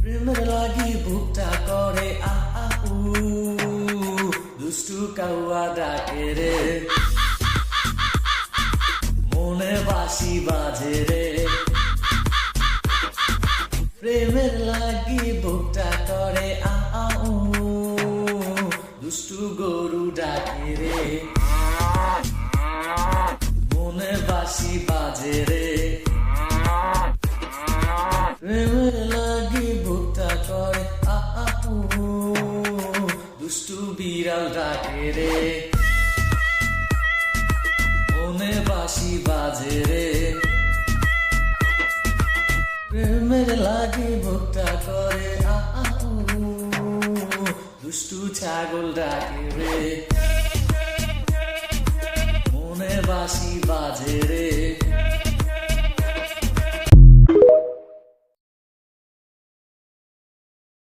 প্রেমের লাগি বুকটা করে আ আ উ, দুষ্টু কাউয়া ডাকে রে, মনে বাঁশি বাজে রে। প্রেমের লাগি বুকটা করে আ আ উ, দুষ্টু গরু ডাকে রে, মনে বাঁশি বাজে রে। প্রেমের লাগি বুকটা করে আ আ উ, দুষ্টু বিড়াল ডাকে রে, মনে বাঁশি বাজে রে। প্রেমের লাগি বুকটা করে আ আ উ, দুষ্টু ছাগল ডাকে রে, মনে বাঁশি বাজে রে।